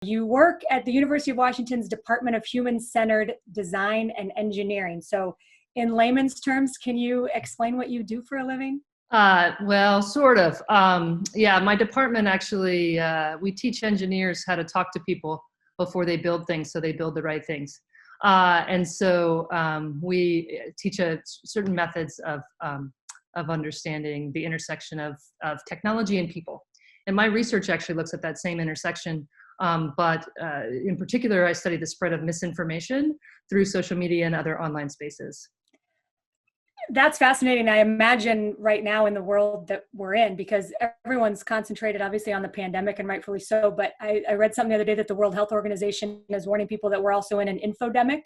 You work at the University of Washington's Department of Human-Centered Design and Engineering. So in layman's terms, can you explain what you do for a living? Well, sort of. Yeah, my department actually, we teach engineers how to talk to people before they build things so they build the right things. We teach certain methods of understanding the intersection of technology and people. And my research actually looks at that same intersection. But in particular, I study the spread of misinformation through social media and other online spaces. That's fascinating. I imagine right now in the world that we're in, because everyone's concentrated obviously on the pandemic, and rightfully so, but I read something the other day that the World Health Organization is warning people that we're also in an infodemic.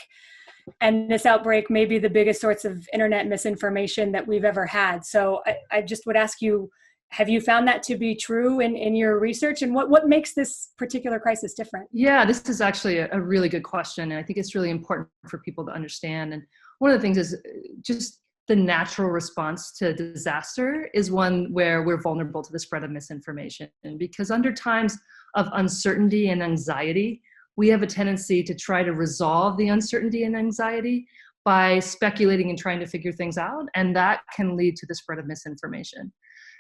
And this outbreak may be the biggest source of internet misinformation that we've ever had. So I just would ask you, have you found that to be true in your research? And what makes this particular crisis different? Yeah, this is actually a really good question. And I think it's really important for people to understand. And one of the things is just the natural response to disaster is one where we're vulnerable to the spread of misinformation. And because under times of uncertainty and anxiety, we have a tendency to try to resolve the uncertainty and anxiety by speculating and trying to figure things out. And that can lead to the spread of misinformation.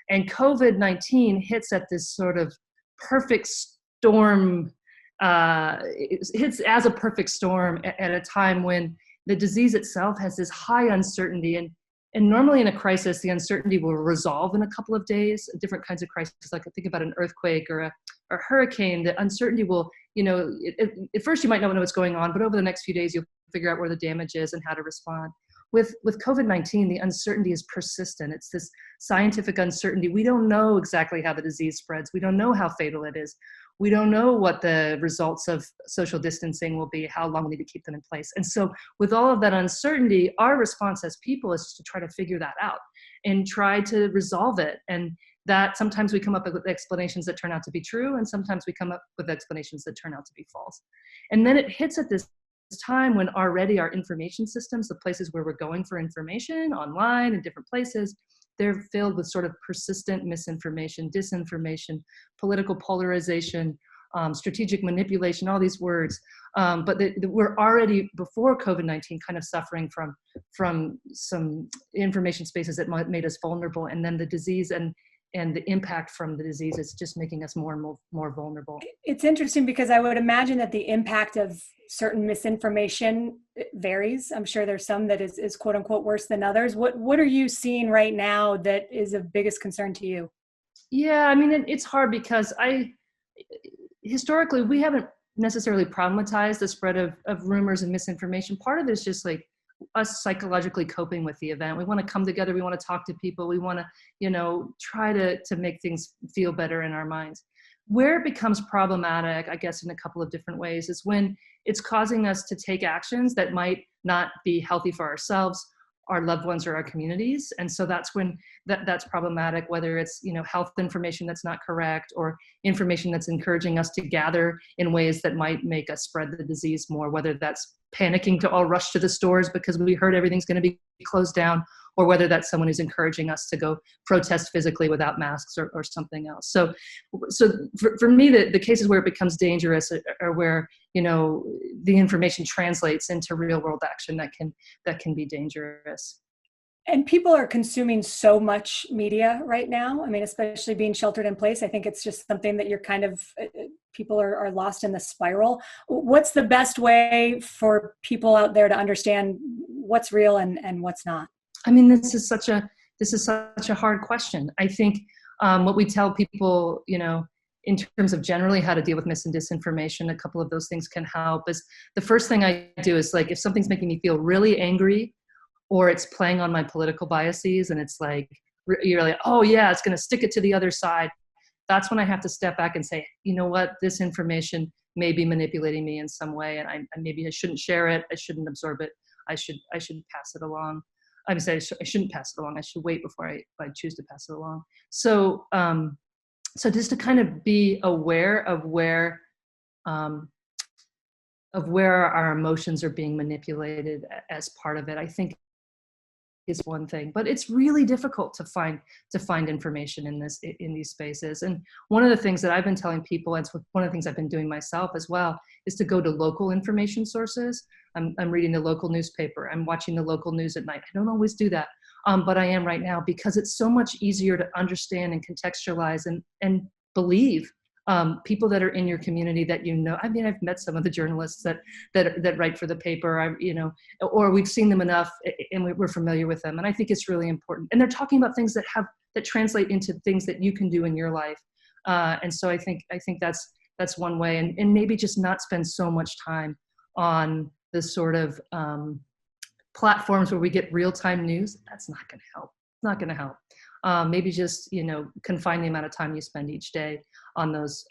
And COVID-19 hits at this sort of perfect storm, it hits as a perfect storm at a time when the disease itself has this high uncertainty. And normally in a crisis, the uncertainty will resolve in a couple of days. Different kinds of crises, like I think about an earthquake or a hurricane, the uncertainty will, at first you might not know what's going on, but over the next few days, you'll figure out where the damage is and how to respond. With COVID-19, the uncertainty is persistent. It's this scientific uncertainty. We don't know exactly how the disease spreads. We don't know how fatal it is. We don't know what the results of social distancing will be, how long we need to keep them in place. And so with all of that uncertainty, our response as people is to try to figure that out and try to resolve it. And that sometimes we come up with explanations that turn out to be true, and sometimes we come up with explanations that turn out to be false. And then it hits at this time when already our information systems, the places where we're going for information online and different places, they're filled with sort of persistent misinformation, disinformation, political polarization, strategic manipulation, all these words. But we're already, before COVID-19, kind of suffering from some information spaces that made us vulnerable. And then the disease and the impact from the disease is just making us more and more vulnerable. It's interesting because I would imagine that the impact of certain misinformation varies. I'm sure there's some that is quote unquote worse than others. What are you seeing right now that is of biggest concern to you? Yeah, I mean, it's hard because historically, we haven't necessarily problematized the spread of rumors and misinformation. Part of it is just like us psychologically coping with the event. We want to come together. We want to talk to people. We want to, try to make things feel better in our minds. Where it becomes problematic, I guess, in a couple of different ways, is when it's causing us to take actions that might not be healthy for ourselves, our loved ones, or our communities. And so that's when that's problematic, whether it's, health information that's not correct, or information that's encouraging us to gather in ways that might make us spread the disease more, whether that's panicking to all rush to the stores because we heard everything's going to be closed down, or whether that's someone who's encouraging us to go protest physically without masks or something else. So for me, the cases where it becomes dangerous are where, the information translates into real world action that can be dangerous. And people are consuming so much media right now. I mean, especially being sheltered in place. I think it's just something that you're kind of, people are lost in the spiral. What's the best way for people out there to understand what's real and what's not? I mean, this is such a hard question. I think what we tell people, in terms of generally how to deal with mis and disinformation, a couple of those things can help. Is the first thing I do is, like, if something's making me feel really angry, or it's playing on my political biases, and it's like, you're like, oh yeah, it's going to stick it to the other side. That's when I have to step back and say, you know what, this information may be manipulating me in some way, and maybe I shouldn't share it. I shouldn't absorb it. I should pass it along. I shouldn't pass it along. I should wait before I choose to pass it along. So just to kind of be aware of where our emotions are being manipulated as part of it. I think is one thing, but it's really difficult to find information in these spaces. And one of the things that I've been telling people, and one of the things I've been doing myself as well, is to go to local information sources. I'm reading the local newspaper. I'm watching the local news at night. I don't always do that, but I am right now, because it's so much easier to understand and contextualize and believe people that are in your community that you know. I mean, I've met some of the journalists that write for the paper, or we've seen them enough and we're familiar with them. And I think it's really important. And they're talking about things that translate into things that you can do in your life. And so I think that's one way. And maybe just not spend so much time on the sort of platforms where we get real-time news. That's not going to help. It's not going to help. Maybe just, confine the amount of time you spend each day on those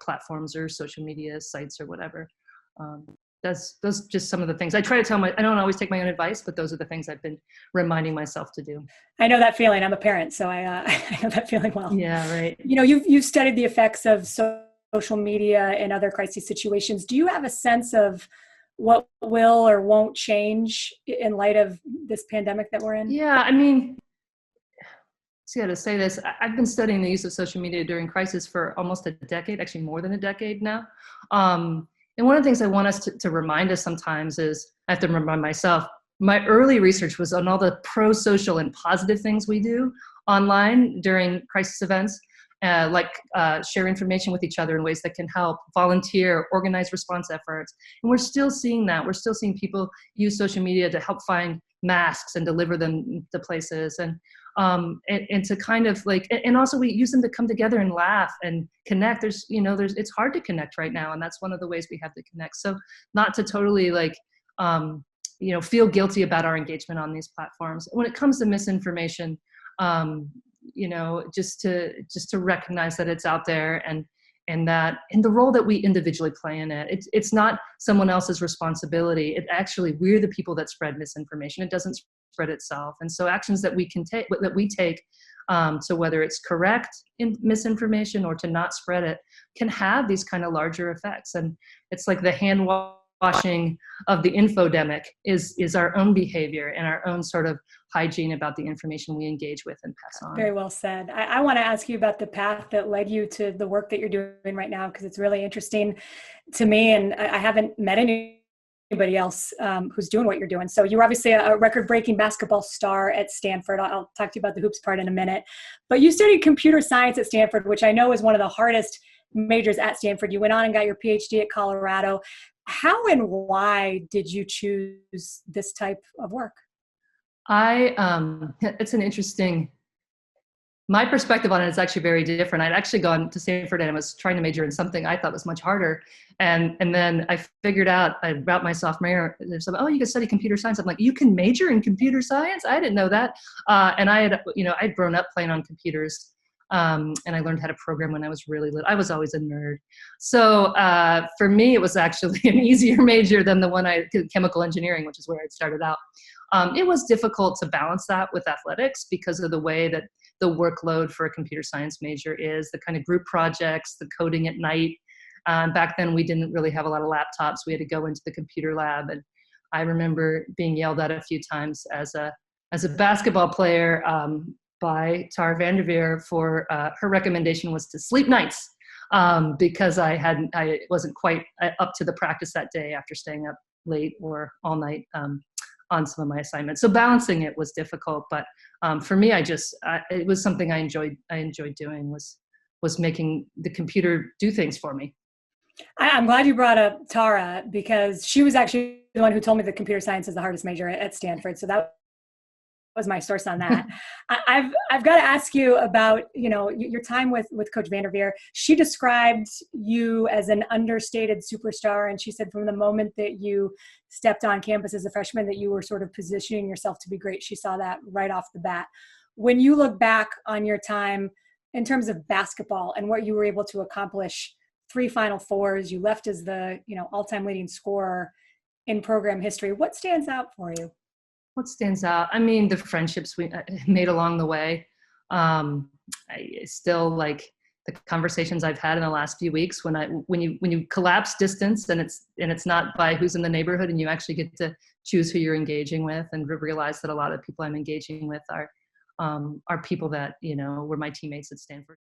platforms or social media sites or whatever. Those just some of the things I try to tell I don't always take my own advice, but those are the things I've been reminding myself to do. I know that feeling. I'm a parent, so I know that feeling well. Yeah, right. You've studied the effects of social media in other crisis situations. Do you have a sense of what will or won't change in light of this pandemic that we're in? Yeah, I mean, to say this, I've been studying the use of social media during crisis for almost a decade, actually more than a decade now. And one of the things I want us to remind us sometimes is, I have to remind myself, my early research was on all the pro-social and positive things we do online during crisis events, like share information with each other in ways that can help, volunteer, organize response efforts. And we're still seeing that. We're still seeing people use social media to help find masks and deliver them to places. And to kind of and also we use them to come together and laugh and connect. It's hard to connect right now, and that's one of the ways we have to connect. So not to totally feel guilty about our engagement on these platforms. When it comes to misinformation, just to recognize that it's out there, and the role that we individually play in it. It's not someone else's responsibility. We're the people that spread misinformation. It doesn't spread itself. And so actions that we take, so whether it's correct in misinformation or to not spread it, can have these kind of larger effects. And it's like the hand washing of the infodemic is our own behavior and our own sort of hygiene about the information we engage with and pass on. Very well said. I want to ask you about the path that led you to the work that you're doing right now, because it's really interesting to me, and I haven't met anybody else who's doing what you're doing. So you're obviously a record-breaking basketball star at Stanford. I'll talk to you about the hoops part in a minute. But you studied computer science at Stanford, which I know is one of the hardest majors at Stanford. You went on and got your PhD at Colorado. How and why did you choose this type of work? It's an interesting, my perspective on it is actually very different. I'd actually gone to Stanford and I was trying to major in something I thought was much harder. And then I figured out about my sophomore year, there's some, you can study computer science. I'm like, you can major in computer science? I didn't know that. And I'd grown up playing on computers. And I learned how to program when I was really little. I was always a nerd. So for me, it was actually an easier major than the one chemical engineering, which is where I started out. It was difficult to balance that with athletics because of the way that the workload for a computer science major is, the kind of group projects, the coding at night. Back then, we didn't really have a lot of laptops. We had to go into the computer lab. And I remember being yelled at a few times as a basketball player by VanDerveer for her recommendation was to sleep nights because I wasn't quite up to the practice that day after staying up late or all night on some of my assignments. So balancing it was difficult, but for me, it was something I enjoyed doing, was making the computer do things for me. I'm glad you brought up Tara, because she was actually the one who told me that computer science is the hardest major at Stanford. So that was my source on that. I've got to ask you about, your time with Coach VanDerveer. She described you as an understated superstar. And she said from the moment that you stepped on campus as a freshman that you were sort of positioning yourself to be great. She saw that right off the bat. When you look back on your time in terms of basketball and what you were able to accomplish, 3 Final Fours, you left as the, all-time leading scorer in program history. What stands out for you? What stands out? I mean, the friendships we made along the way. I still the conversations I've had in the last few weeks, when you collapse distance, and it's not by who's in the neighborhood, and you actually get to choose who you're engaging with, and realize that a lot of people I'm engaging with are people that, were my teammates at Stanford.